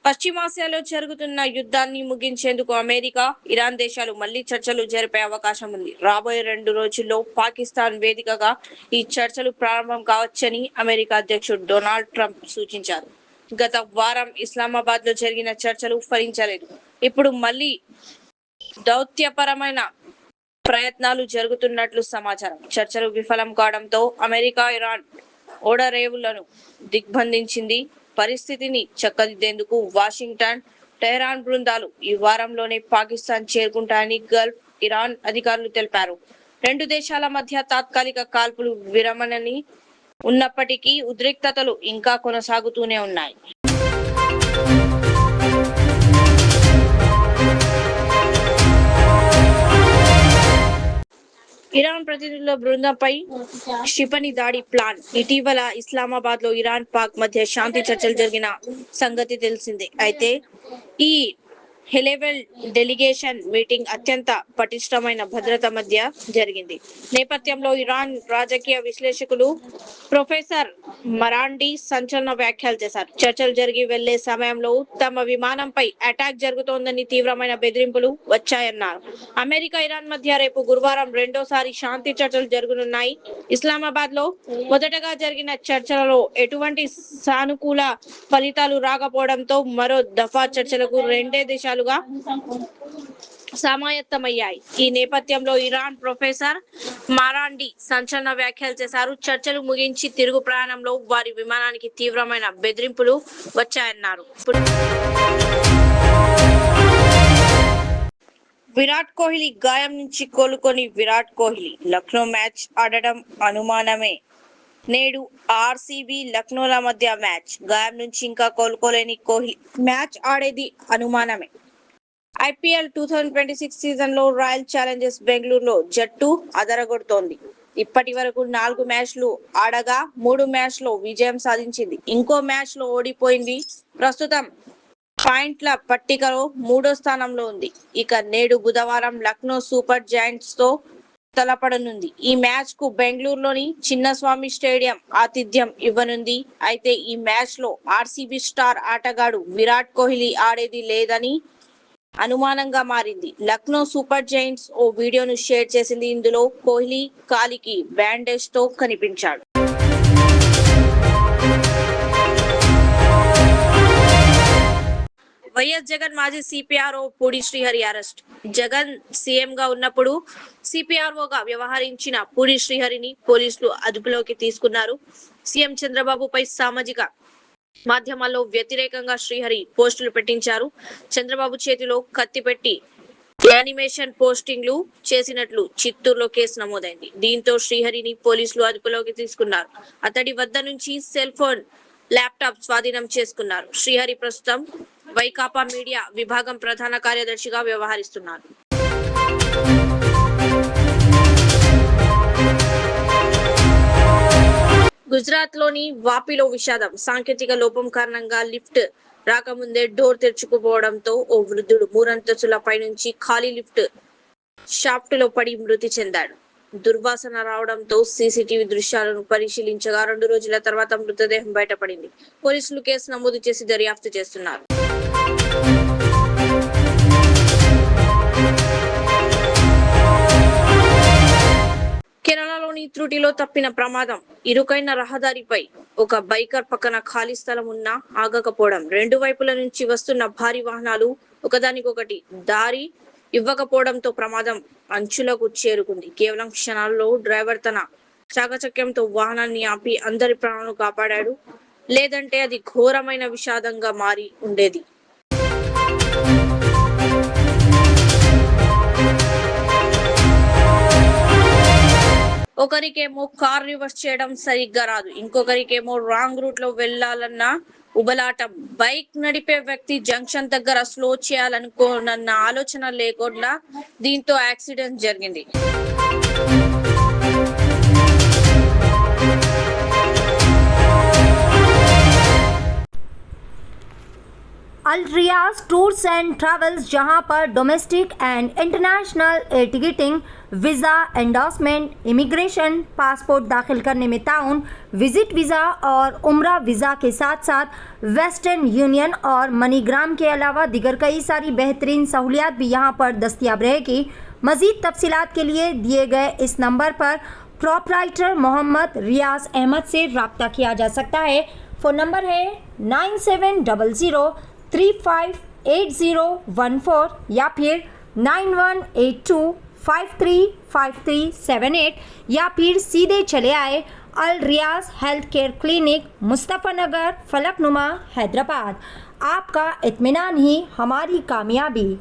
పశ్చిమాసియాలో జరుగుతున్న యుద్ధాన్ని ముగించేందుకు అమెరికా, ఇరాన్ దేశాలు మళ్లీ చర్చలు జరిపే అవకాశం ఉంది. రాబోయే 2 రోజుల్లో పాకిస్తాన్ వేదికగా ఈ చర్చలు ప్రారంభం కావచ్చని అమెరికా అధ్యక్షుడు డొనాల్డ్ ట్రంప్ సూచించారు. గత వారం ఇస్లామాబాద్ లో జరిగిన చర్చలు ఫలించలేదు. ఇప్పుడు మళ్లీ దౌత్యపరమైన ప్రయత్నాలు జరుగుతున్నట్లు సమాచారం. చర్చలు విఫలం కావడంతో అమెరికా ఇరాన్ ఓడరేవులను దిగ్బంధించింది. పరిస్థితిని చక్కదిద్దేందుకు వాషింగ్టన్, టెహరాన్ బృందాలు ఈ వారంలోనే పాకిస్తాన్ చేరుకుంటాయని గల్ఫ్, ఇరాన్ అధికారులు తెలిపారు. 2 దేశాల మధ్య తాత్కాలిక కాల్పులు విరమణని ఉన్నప్పటికీ ఉద్రిక్తతలు ఇంకా కొనసాగుతూనే ఉన్నాయి. ఇరాన్ ప్రతినిధుల బృందంపై క్షిపణి దాడి ప్లాన్. ఇటీవల ఇస్లామాబాద్ లో ఇరాన్, పాక్ మధ్య శాంతి చర్చలు జరిగిన సంగతి తెలిసిందే. అయితే ఈ హై-లెవెల్ డెలిగేషన్ మీటింగ్ అత్యంత పటిష్టమైన భద్రత మధ్య జరిగింది. నేపథ్యంలో ఇరాన్ రాజకీయ విశ్లేషకులు ప్రొఫెసర్ మరాండి సంచలన వ్యాఖ్యలు చేశారు. చర్చలు జరిగి వెళ్లే సమయంలో తమ విమానంపై అటాక్ జరుగుతోందని, తీవ్రమైన బెదిరింపులు వచ్చాయన్నారు. అమెరికా, ఇరాన్ మధ్య రేపు గురువారం రెండోసారి శాంతి చర్చలు జరగనున్నాయి. ఇస్లామాబాద్ లో మొదటగా జరిగిన చర్చలలో ఎటువంటి సానుకూల ఫలితాలు రాకపోవడంతో మరో దఫా చర్చలకు రెండే దేశాలుగా సమాయత్తమయ్యాయి. ఈ నేపథ్యంలో ఇరాన్ ప్రొఫెసర్ మరాండి సంచలన వ్యాఖ్యలు చేశారు. చర్చలు ముగించి తిరుగు ప్రయాణంలో వారి విమానానికి తీవ్రమైన బెదిరింపులు వచ్చాయన్నారు. విరాట్ కోహ్లీ గాయం నుంచి కోలుకొని విరాట్ కోహ్లీ లక్నో మ్యాచ్ ఆడడం అనుమానమే. నేడు ఆర్సీబీ, లక్నోల మధ్య మ్యాచ్. గాయం నుంచి ఇంకా కోలుకోలేని కోహ్లీ మ్యాచ్ ఆడేది అనుమానమే. ఐపీఎల్ 2026 సీజన్ లో రాయల్ ఛాలెంజర్స్ బెంగళూరులో జట్టు అదరగొడుతోంది. ఇప్పటి వరకు 4 మ్యాచ్లు ఆడగా 3 మ్యాచ్లో విజయం సాధించింది. ఇంకో మ్యాచ్ లో ఓడిపోయింది. ప్రస్తుతం పాయింట్ల పట్టికలో 3వ స్థానంలో ఉంది. ఇక నేడు బుధవారం లక్నో సూపర్ జైంట్స్ తో తలపడనుంది. ఈ మ్యాచ్ కు బెంగళూరులోని చిన్నస్వామి స్టేడియం ఆతిథ్యం ఇవ్వనుంది. అయితే ఈ మ్యాచ్ లో ఆర్సీబీ స్టార్ ఆటగాడు విరాట్ కోహ్లీ ఆడేది లేదని అనుమానంగా మారింది. లక్నో సూపర్ జైంట్స్ ఓ వీడియోను షేర్ చేసింది. ఇందులో కోహ్లీ కాలికి బ్యాండేజ్ తో కనిపించాడు. వైఎస్ జగన్ మాజీ CPRO Pudi Srihari arrest. Jagan CM గా ఉన్నప్పుడు సిపిఆర్ఓగా వ్యవహరించిన పూడి శ్రీహరిని పోలీసులు అదుపులోకి తీసుకున్నారు. సీఎం చంద్రబాబుపై సామాజిక మాధ్యమాల్లో వ్యతిరేకంగా శ్రీహరి పోస్టులు పెట్టించారు. చంద్రబాబు చేతిలో కత్తి పెట్టి యానిమేషన్ పోస్టింగ్లు చేసినట్లు చిత్తూరులో కేసు నమోదైంది. దీంతో శ్రీహరిని పోలీసులు అదుపులోకి తీసుకున్నారు. అతడి వద్ద నుంచి సెల్ ఫోన్, ల్యాప్టాప్ స్వాధీనం చేసుకున్నారు. శ్రీహరి ప్రస్తుతం వైకాపా మీడియా విభాగం ప్రధాన కార్యదర్శిగా వ్యవహరిస్తున్నారు. గుజరాత్ లోని వాపిలో విషాదం. సాంకేతిక లోపం కారణంగా లిఫ్ట్ రాకముందే డోర్ తెరుచుకుపోవడంతో ఓ వృద్ధుడు 3 అంతస్తుల పైనుంచి ఖాళీ లిఫ్ట్ షాఫ్ట్ లో పడి మృతి చెందాడు. దుర్వాసన రావడంతో సీసీటీవీ దృశ్యాలను పరిశీలించగా 2 రోజుల తర్వాత మృతదేహం బయటపడింది. పోలీసులు కేసు నమోదు చేసి దర్యాప్తు చేస్తున్నారు. కేరళలోని త్రుటిలో తప్పిన ప్రమాదం. ఇరుకైన రహదారిపై ఒక బైకర్ పక్కన ఖాళీ స్థలం ఉన్నా ఆగకపోవడం, 2 వైపుల నుంచి వస్తున్న భారీ వాహనాలు ఒకదానికొకటి దారి ఇవ్వకపోవడంతో ప్రమాదం అంచులకు చేరుకుంది. కేవలం క్షణాల్లో డ్రైవర్ తన చాకచక్యంతో వాహనాన్ని ఆపి అందరి ప్రాణాలను కాపాడాడు. లేదంటే అది ఘోరమైన విషాదంగా మారి ఉండేది. ఒకరికేమో కార్ రివర్స్ చేయడం సరిగ్గా రాదు, ఇంకొకరికేమో రాంగ్ రూట్ లో వెళ్లాలన్న ఉబలాటం. బైక్ నడిపే వ్యక్తి జంక్షన్ దగ్గర స్లో చేయాలనుకోనన్న ఆలోచన లేకుండా దీంతో యాక్సిడెంట్ జరిగింది. अल रियाज टूर्स एंड ट्रैवल्स, जहां पर domestic and international air ticketing, visa endorsement, immigration, passport दाखिल करने में ताउन, विजिट वीज़ा और उम्रा वीज़ा के साथ साथ वेस्टर्न यूनियन और मनीग्राम के अलावा दीगर कई सारी बेहतरीन सहूलियात भी यहां पर दस्तयाब रहेगी। मज़ीद तफसीलात के लिए दिए गए इस नंबर पर प्रोपराइटर मोहम्मद रियाज अहमद से रब्ता किया जा सकता है। फ़ोन नंबर है 9700358014 या फिर 9182535378 या फिर सीधे चले आए अल रियाज हेल्थ केयर क्लिनिक, मुस्तफ़ा नगर, फलकनुमा, हैदराबाद। आपका इत्मीनान ही हमारी कामयाबी।